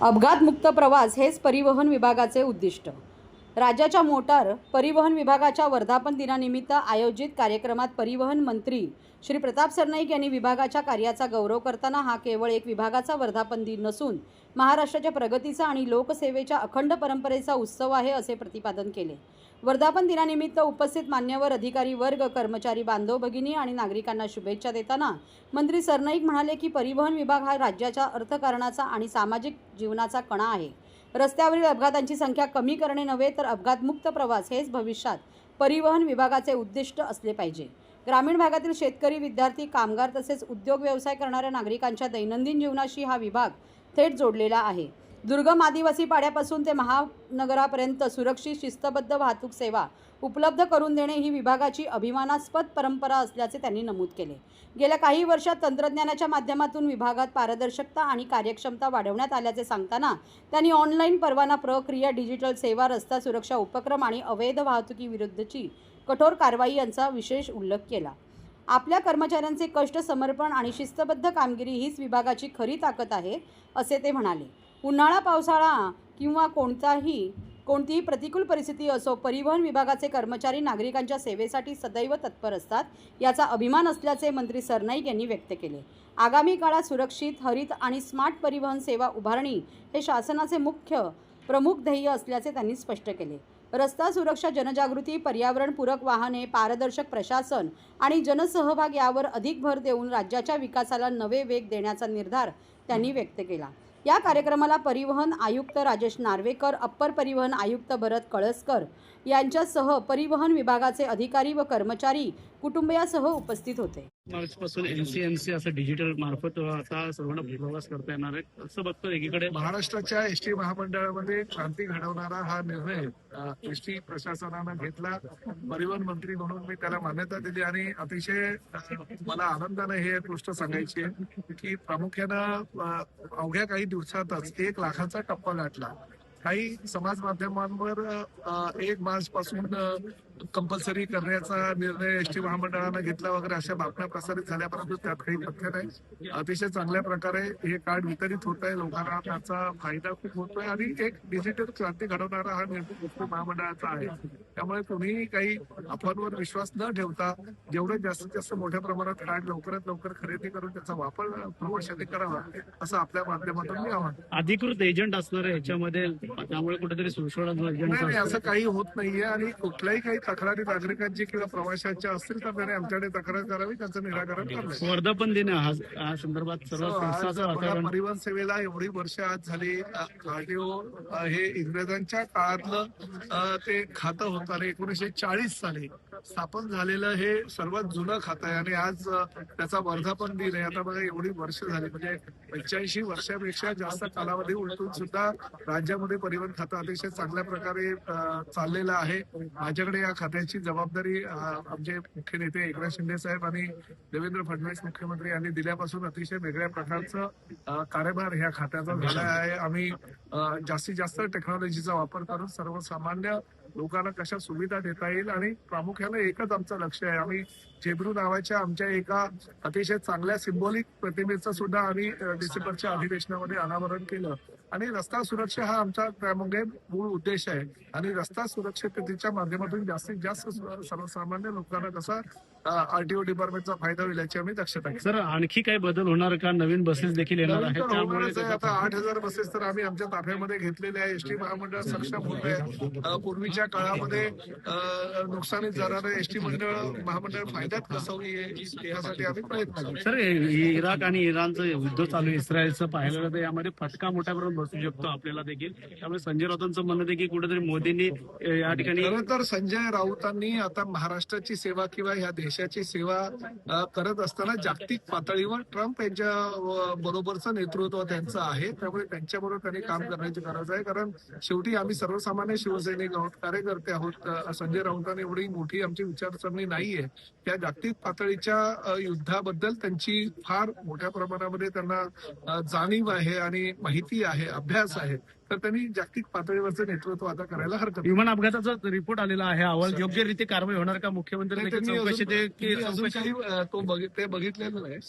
अपघातमुक्त प्रवास हेच परिवहन विभागाचे उद्दिष्ट। राज्याच्या मोटार परिवहन विभागाच्या वर्धापन दिनानिमित्त आयोजित कार्यक्रमात परिवहन मंत्री श्री प्रताप सरनाईक यांनी विभागाच्या कार्याचा गौरव करताना हा केवळ एक विभागाचा वर्धापन दिन नसून महाराष्ट्राच्या प्रगतीचा आणि लोकसेवेच्या अखंड परंपरेचा उत्सव आहे असे प्रतिपादन केले। वर्धापन दिनानिमित्त उपस्थित मान्यवर अधिकारी वर्ग, कर्मचारी बांधव भगिनी आणि नागरिकांना शुभेच्छा देताना मंत्री सरनाईक म्हणाले की परिवहन विभाग हा राज्याच्या अर्थकारणाचा आणि सामाजिक जीवनाचा कणा आहे। रस्त्यावरील अपघातांची संख्या कमी करणे नव्हे तर अपघातमुक्त प्रवास हेच भविष्यात परिवहन विभागाचे उद्दिष्ट असले पाहिजे। ग्रामीण भागातील शेतकरी, विद्यार्थी, कामगार तसेच उद्योग व्यवसाय करणाऱ्या नागरिकांच्या दैनंदिन जीवनाशी हा विभाग थेट जोडलेला आहे। दुर्गम आदिवासी पाड्यापासून ते महानगरापर्यंत सुरक्षित शिस्तबद्ध वाहतूक सेवा उपलब्ध करून देणे ही विभागाची अभिमानास्पद परंपरा असल्याचे त्यांनी नमूद केले। गेल्या काही वर्षात तंत्रज्ञानाच्या माध्यमातून विभागात पारदर्शकता आणि कार्यक्षमता वाढवण्यात आल्याचे सांगताना त्यांनी ऑनलाईन परवाना प्रक्रिया, डिजिटल सेवा, रस्ता सुरक्षा उपक्रम आणि अवैध वाहतुकीविरुद्धची कठोर कारवाई यांचा विशेष उल्लेख केला। आपल्या कर्मचाऱ्यांचे कष्ट, समर्पण आणि शिस्तबद्ध कामगिरी हीच विभागाची खरी ताकद आहे असे ते म्हणाले। उन्हाळा, पावसाळा किंवा कोणतीही प्रतिकूल परिस्थिती असो, परिवहन विभागाचे कर्मचारी नागरिकांच्या सेवेसाठी सदैव तत्पर असतात याचा अभिमान असल्याचे मंत्री सरनाईक यांनी व्यक्त केले। आगामी काळात सुरक्षित, हरित आणि स्मार्ट परिवहन सेवा उभारणी हे शासनाचे प्रमुख ध्येय असल्याचे त्यांनी स्पष्ट केले। रस्ता सुरक्षा, जनजागृती, पर्यावरणपूरक वाहने, पारदर्शक प्रशासन आणि जनसहभाग यावर अधिक भर देऊन राज्याच्या विकासाला नवे वेग देण्याचा निर्धार त्यांनी व्यक्त केला। या कार्यक्रमाला परिवहन आयुक्त राजेश नार्वेकर, अप्पर परिवहन आयुक्त भरत कळसकर यांच्यासह परिवहन विभागाचे अधिकारी व कर्मचारी कुटुंबियासह उपस्थित होते। मार्चपासून एनसीएमसी असं डिजिटल मार्फत आता सर्वांना प्रवास करता येणार आहे असं बघतो। एकीकडे महाराष्ट्राच्या एसटी महामंडळामध्ये क्रांती घडवणारा हा निर्णय एसटी प्रशासनानं घेतला। परिवहन मंत्री म्हणून मी त्याला मान्यता दिली आणि अतिशय मला आनंदाने हे गोष्ट सांगायची आहे की प्रामुख्यानं अवघ्या काही दिवसातच 1 लाखाचा टप्पा गाठला। काही समाज माध्यमांवर 1 मार्च पासून कंपल्सरी करण्याचा निर्णय एसटी महामंडळानं घेतला वगैरे अशा बातम्या प्रसारित झाल्या, परंतु त्यात काही तथ्य नाही। अतिशय चांगल्या प्रकारे हे कार्ड वितरित होत आहे, लोकांना त्याचा फायदा खूप होतोय आणि एक डिजिटल क्रांती घडवणारा हा निर्णय एसटी महामंडळाचा आहे। त्यामुळे कोणीही काही अफवांवर विश्वास न ठेवता जेवढे जास्तीत जास्त मोठ्या प्रमाणात कार्ड लवकरात लवकर खरेदी करून त्याचा वापर प्रवाशांनी करावा असं आपल्या माध्यमातून मी आवाहन। अधिकृत एजंट असणार आहे ह्याच्यामध्ये, त्यामुळे कुठेतरी सुळसुळाट नाही, असं काही होत नाहीये आणि कुठल्याही काही तक्रारी नागरिकांची किंवा प्रवाशांच्या असतील तर त्याने आमच्याकडे तक्रार करावी, त्याचं निराकरण करावं। वर्धापन दिन या संदर्भात सर्व वातावरण परिवहन सेवेला एवढी वर्ष आज झाली। आरटीओ हे इंग्रजांच्या काळातलं ते खातं होतं आणि 1940 साली स्थापन झालेलं हे सर्वात जुनं खातं आहे आणि आज त्याचा वर्धापन दिन आहे। आता बघा एवढी वर्ष झाली, म्हणजे 85 वर्षापेक्षा जास्त कालावधी उलटून सुद्धा राज्यामध्ये परिवहन खातं अतिशय चांगल्या प्रकारे चाललेलं आहे। माझ्याकडे या खात्याची जबाबदारी आमचे मुख्य नेते एकनाथ शिंदे साहेब आणि देवेंद्र फडणवीस मुख्यमंत्री यांनी दिल्यापासून अतिशय वेगळ्या प्रकारचं कार्यभार ह्या खात्याचा झाला आहे। आम्ही जास्तीत जास्त टेक्नॉलॉजीचा वापर करून सर्वसामान्य लोकांना कशा सुविधा देता येईल आणि प्रामुख्याने एकच आमचं लक्ष आहे। आम्ही जेब्रू नावाच्या आमच्या एका अतिशय चांगल्या सिंबॉलिक प्रतिमेचं सुद्धा आम्ही डिसेंबरच्या अधिवेशनामध्ये अनावरण केलं आणि रस्ता सुरक्षा हा आमचा त्यामध्ये मूळ उद्देश आहे आणि रस्ता सुरक्षिततेच्या माध्यमातून जास्तीत जास्त सर्वसामान्य लोकांना कसा आरटीओ डिपार्टमेंटचा फायदा होईल याची आम्ही दक्षता घेऊ। सर, आणखी काही बदल होणार का? नवीन बसेस देखील येणार आहेत, त्यामुळे आता 8000 बसेस तर आम्ही आमच्या ताफ्यामध्ये घेतलेले आहे। एसटी महामंडळ सक्षम होत आहे। पूर्वीच्या काळामध्ये नुकसानीत जाणारं एसटी महामंडळ फायद्यात कसं यासाठी आम्ही प्रयत्न करू। सर, इराक आणि इराणचं युद्ध चालू आहे, इस्रायलचं पाहिलं तर यामध्ये फटका मोठ्या प्रमाणात बसू शकतो आपल्याला देखील। त्यामुळे संजय राऊतांचं म्हणणं आहे की कुठेतरी मोदींनी या ठिकाणी खरं तर संजय राऊतांनी आता महाराष्ट्राची सेवा किंवा ह्या देशाची सेवा करत असताना जागतिक पातळीवर ट्रम्प यांच्या बरोबरचं नेतृत्व त्यांचं आहे, त्यामुळे त्यांच्याबरोबर त्यांनी काम करण्याची गरज आहे। कारण शेवटी आम्ही सर्वसामान्य शिवसैनिक आहोत, कार्यकर्ते आहोत। संजय राऊतांनी एवढी मोठी आमची विचारसरणी नाहीये। त्या जागतिक पातळीच्या युद्धाबद्दल त्यांची फार मोठ्या प्रमाणामध्ये त्यांना जाणीव आहे आणि माहिती आहे, अभ्यास आहे, तर त्यांनी जागतिक पातळीवरचं नेतृत्व आता करायला हरकत नाही। विमान अपघाताचा रिपोर्ट आलेला आहे, अहवाल योग्यरीत्या कारवाई होणार का? मुख्यमंत्री चौकशी ते बघितलेलं नाही।